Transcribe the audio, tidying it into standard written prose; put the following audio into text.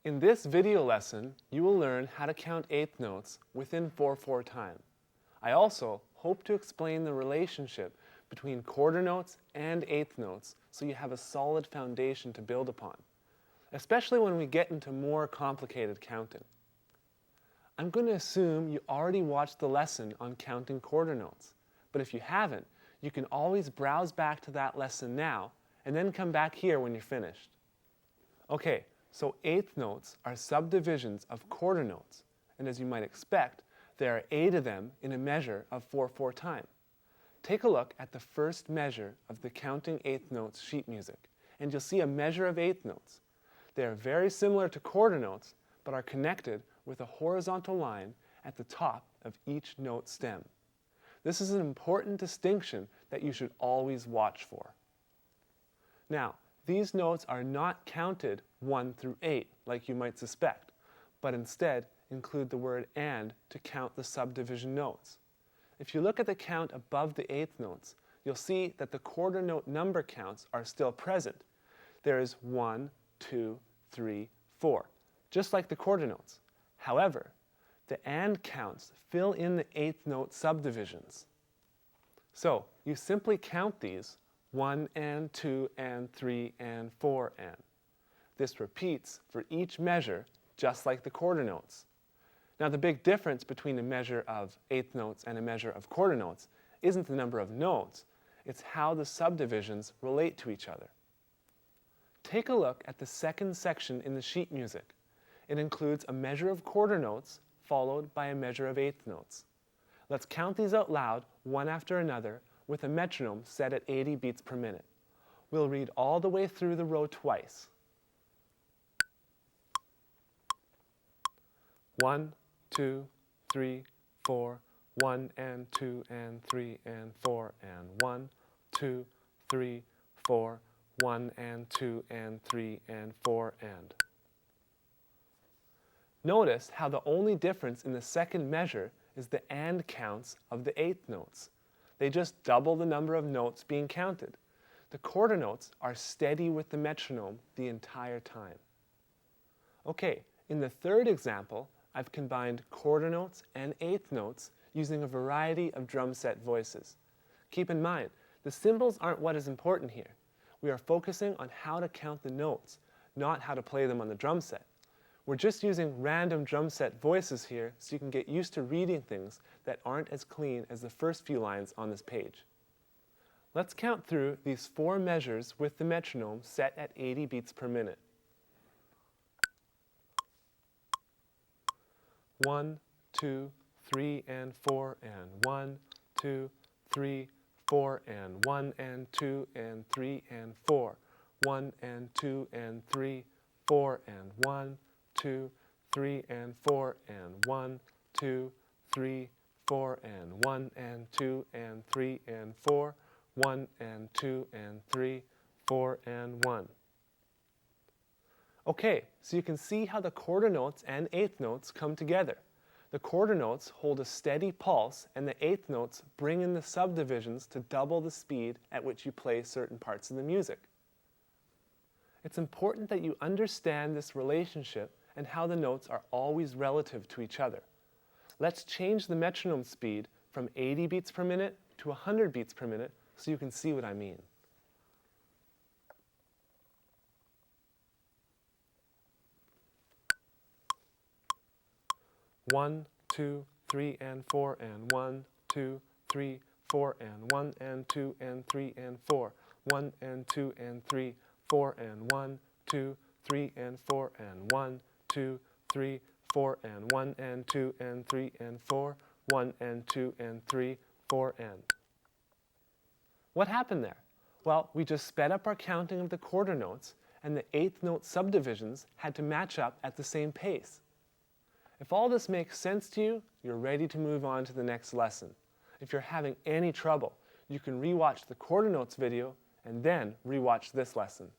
In this video lesson, you will learn how to count eighth notes within 4/4 time. I also hope to explain the relationship between quarter notes and eighth notes so you have a solid foundation to build upon, especially when we get into more complicated counting. I'm going to assume you already watched the lesson on counting quarter notes, but if you haven't, you can always browse back to that lesson now and then come back here when you're finished. Okay, so eighth notes are subdivisions of quarter notes, and as you might expect, there are 8 of them in a measure of 4/4 time. Take a look at the first measure of the counting eighth notes sheet music, and you'll see a measure of eighth notes. They are very similar to quarter notes, but are connected with a horizontal line at the top of each note stem. This is an important distinction that you should always watch for. Now, these notes are not counted 1 through 8 like you might suspect, but instead include the word "and" to count the subdivision notes. If you look at the count above the eighth notes, you'll see that the quarter note number counts are still present. There is 1, 2, 3, 4, just like the quarter notes. However, the "and" counts fill in the eighth note subdivisions. So you simply count these 1 and 2 and 3 and 4 and. This repeats for each measure just like the quarter notes. Now the big difference between a measure of eighth notes and a measure of quarter notes isn't the number of notes, it's how the subdivisions relate to each other. Take a look at the second section in the sheet music. It includes a measure of quarter notes followed by a measure of eighth notes. Let's count these out loud, one after another, with a metronome set at 80 beats per minute. We'll read all the way through the row twice. 1, 2, 3, 4, 1 and 2 and 3 and 4 and 1, 2, 3, 4, 1 and 2 and 3 and 4 and. Notice how the only difference in the second measure is the "and" counts of the eighth notes. They just double the number of notes being counted. The quarter notes are steady with the metronome the entire time. Okay, in the third example, I've combined quarter notes and eighth notes using a variety of drum set voices. Keep in mind, the symbols aren't what is important here. We are focusing on how to count the notes, not how to play them on the drum set. We're just using random drum set voices here so you can get used to reading things that aren't as clean as the first few lines on this page. Let's count through these 4 measures with the metronome set at 80 beats per minute. 1, 2, 3 and 4 and 1, 2, 3, 4 and 1 and 2 and 3 and 4, 1 and 2 and 3, 4 and 1, 2, 3 and 4 and 1, 2, 3, 4 and 1 and 2 and 3 and 4, 1 and 2 and 3, 4 and 1. Okay, so you can see how the quarter notes and eighth notes come together. The quarter notes hold a steady pulse and the eighth notes bring in the subdivisions to double the speed at which you play certain parts of the music. It's important that you understand this relationship and how the notes are always relative to each other. Let's change the metronome speed from 80 beats per minute to 100 beats per minute so you can see what I mean. One, 2, 3 and 4 and 1, 2, 3, 4 and 1 and 2 and 3 and 4, 1 and 2 and 3, 4 and 1, 2, 3 and 4 and 1, 2, 3, 4 and 1 and 2 and 3 and 4, 1 and 2 and 3, 4 and. What happened there? Well, we just sped up our counting of the quarter notes and the eighth note subdivisions had to match up at the same pace. If all this makes sense to you, you're ready to move on to the next lesson. If you're having any trouble, you can rewatch the quarter notes video and then rewatch this lesson.